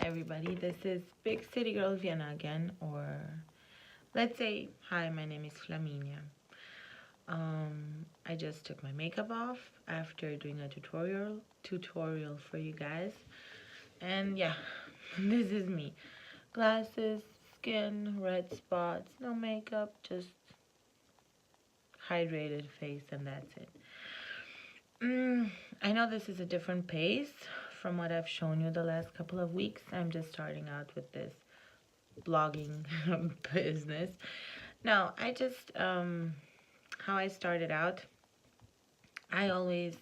everybody. This is Big City Girl Vienna again, or let's say, hi, my name is Flaminia. I just took my makeup off after doing a tutorial for you guys. And yeah, this is me. Glasses, skin, red spots, no makeup, just hydrated face, and that's it. I know this is a different pace from what I've shown you the last couple of weeks. I'm just starting out with this blogging business. No, I just how I started out, I always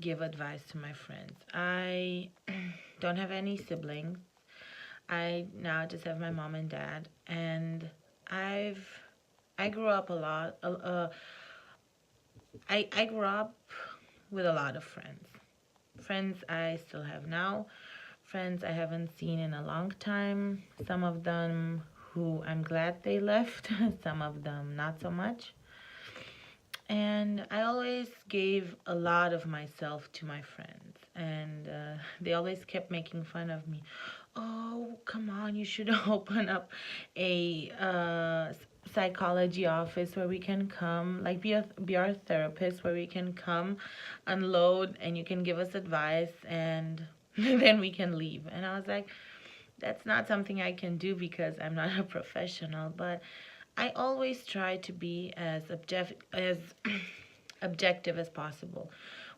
give advice to my friends. I don't have any siblings. I now just have my mom and dad, and I've I grew up a lot. I grew up with a lot of friends. Friends I still have now. Friends I haven't seen in a long time. Some of them who I'm glad they left. Some of them not so much. And I always gave a lot of myself to my friends, and they always kept making fun of me. Oh, come on, you should open up a psychology office where we can come, like be our therapist, where we can come, unload, and you can give us advice, and then we can leave. And I was like, that's not something I can do because I'm not a professional, but I always try to be as objective as possible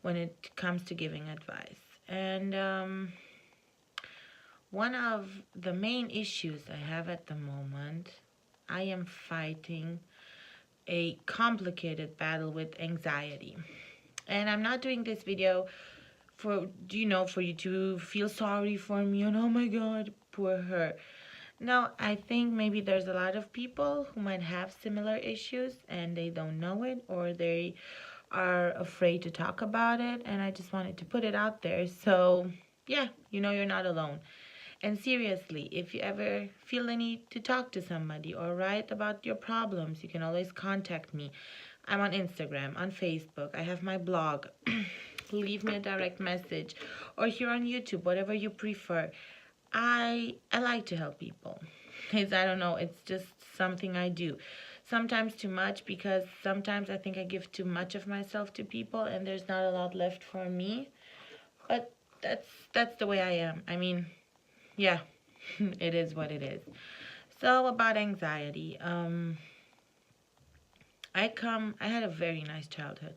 when it comes to giving advice. And one of the main issues I have at the moment, I am fighting a complicated battle with anxiety. And I'm not doing this video for you to feel sorry for me and oh my god, poor her. No, I think maybe there's a lot of people who might have similar issues and they don't know it, or they are afraid to talk about it, and I just wanted to put it out there. So, yeah, you're not alone. And seriously, if you ever feel the need to talk to somebody or write about your problems, you can always contact me. I'm on Instagram, on Facebook, I have my blog. Leave me a direct message, or here on YouTube, whatever you prefer. I like to help people. I don't know, it's just something I do. Sometimes too much, because sometimes I think I give too much of myself to people and there's not a lot left for me. But that's the way I am. I mean, yeah, it is what it is. So about anxiety, I had a very nice childhood,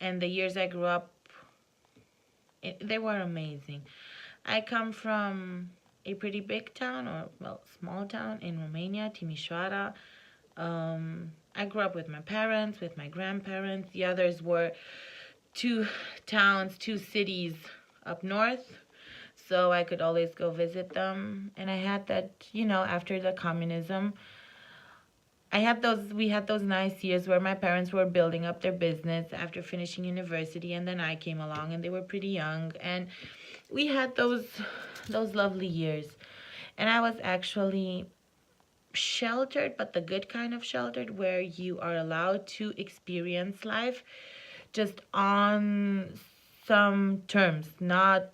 and the years I grew up, they were amazing. I come from a pretty big town, or well, small town in Romania, Timișoara. I grew up with my parents, with my grandparents. The others were two towns, two cities up north, so I could always go visit them. And I had that, after the communism, we had those nice years where my parents were building up their business after finishing university, and then I came along and they were pretty young, and we had those lovely years. And I was actually sheltered, but the good kind of sheltered, where you are allowed to experience life just on some terms, not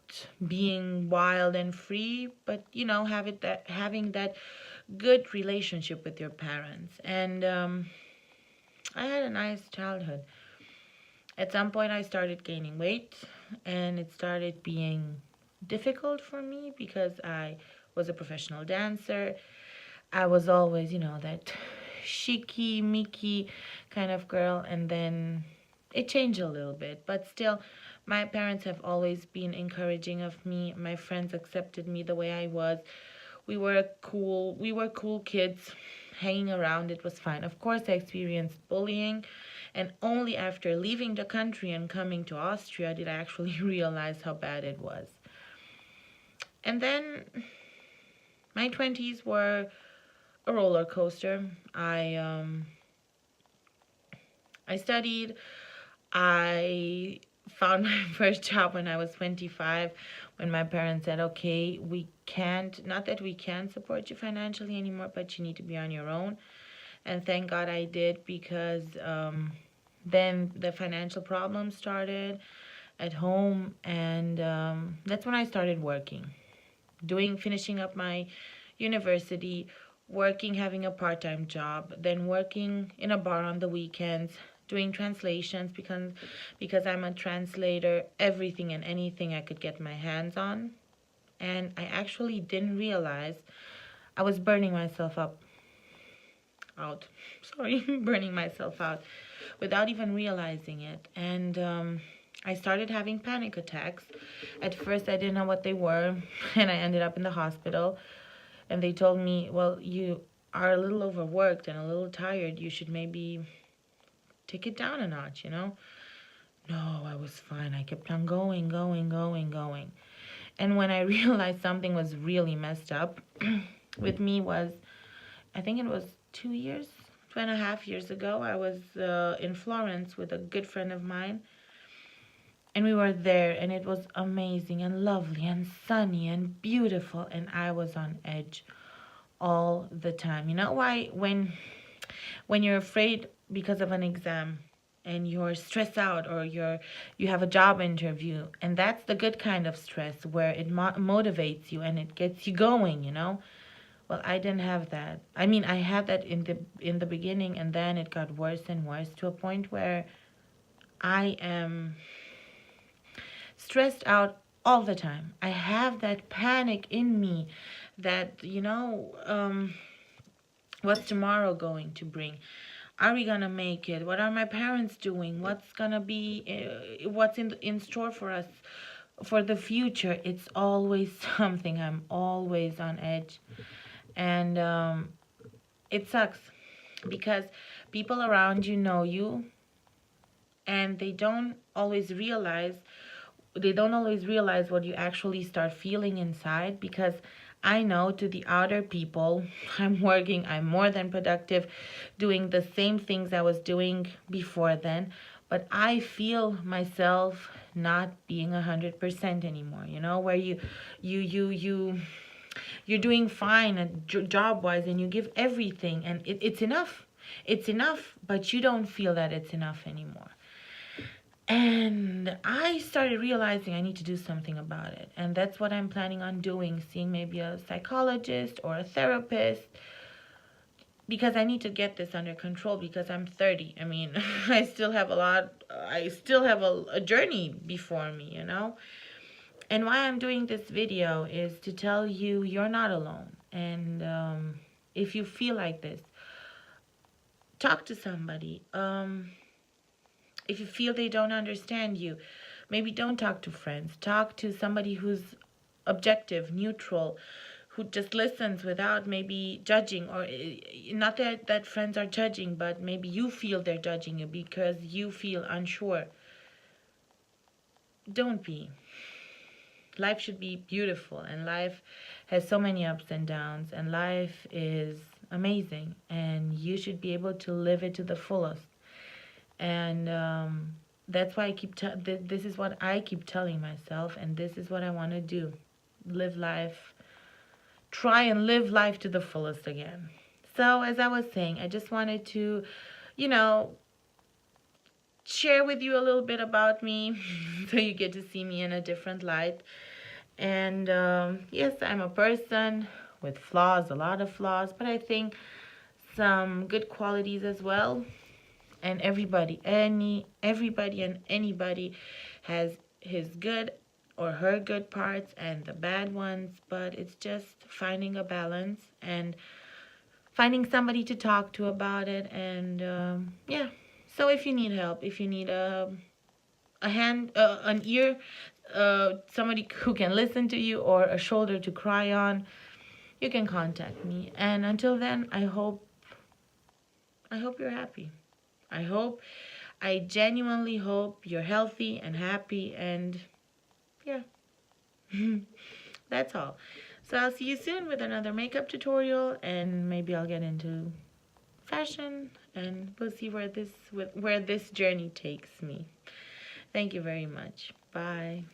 being wild and free, but having that good relationship with your parents. And I had a nice childhood. At some point I started gaining weight, and it started being difficult for me because I was a professional dancer. I was always, that chicy, Mickey kind of girl, and then it changed a little bit, but still, my parents have always been encouraging of me. My friends accepted me the way I was. We were cool kids hanging around. It was fine. Of course, I experienced bullying, and only after leaving the country and coming to Austria did I actually realize how bad it was. And then my 20s were a roller coaster. I studied. I found my first job when I was 25, when my parents said, okay, we can't, not that we can't support you financially anymore, but you need to be on your own. And thank God I did, because then the financial problems started at home, and that's when I started working. finishing up my university, working, having a part-time job, then working in a bar on the weekends, doing translations because I'm a translator, everything and anything I could get my hands on. And I actually didn't realize I was burning myself out. Sorry, burning myself out without even realizing it. And I started having panic attacks. At first, I didn't know what they were, and I ended up in the hospital. And they told me, well, you are a little overworked and a little tired. You should maybe take it down a notch, you know? No, I was fine. I kept on going. And when I realized something was really messed up with me was, I think it was 2.5 years ago, I was in Florence with a good friend of mine. And we were there, and it was amazing and lovely and sunny and beautiful. And I was on edge all the time. You know why? When you're afraid because of an exam and you're stressed out, or you have a job interview, and that's the good kind of stress where it motivates you and it gets you going, you know? Well, I didn't have that. I mean, I had that in the beginning, and then it got worse and worse to a point where I am stressed out all the time. I have that panic in me that, what's tomorrow going to bring? Are we gonna make it? What are my parents doing? What's gonna be, what's in store for us for the future? It's always something. I'm always on edge. And it sucks because people around you know you, and they don't always realize what you actually start feeling inside. Because I know to the outer people, I'm working, I'm more than productive, doing the same things I was doing before then, but I feel myself not being 100% anymore, you know, where you're doing fine and job wise, and you give everything, and it's enough. It's enough, but you don't feel that it's enough anymore. And I started realizing I need to do something about it. And that's what I'm planning on doing, seeing maybe a psychologist or a therapist, because I need to get this under control, because I'm 30. I mean, I still have a journey before me, you know? And why I'm doing this video is to tell you you're not alone. And if you feel like this, talk to somebody. If you feel they don't understand you, maybe don't talk to friends. Talk to somebody who's objective, neutral, who just listens without maybe judging. Or not that friends are judging, but maybe you feel they're judging you because you feel unsure. Don't be. Life should be beautiful, and life has so many ups and downs, and life is amazing, and you should be able to live it to the fullest. And that's why this is what I keep telling myself, and this is what I want to do. Live life. Try and live life to the fullest again. So, as I was saying, I just wanted to, share with you a little bit about me so you get to see me in a different light. And yes, I'm a person with flaws, a lot of flaws, but I think some good qualities as well. And everybody and anybody has his good or her good parts and the bad ones, but it's just finding a balance and finding somebody to talk to about it. And yeah, so if you need help, if you need a hand, an ear, somebody who can listen to you, or a shoulder to cry on, you can contact me. And until then, I hope you're happy. I genuinely hope you're healthy and happy, and yeah, that's all. So I'll see you soon with another makeup tutorial, and maybe I'll get into fashion, and we'll see where this journey takes me. Thank you very much. Bye.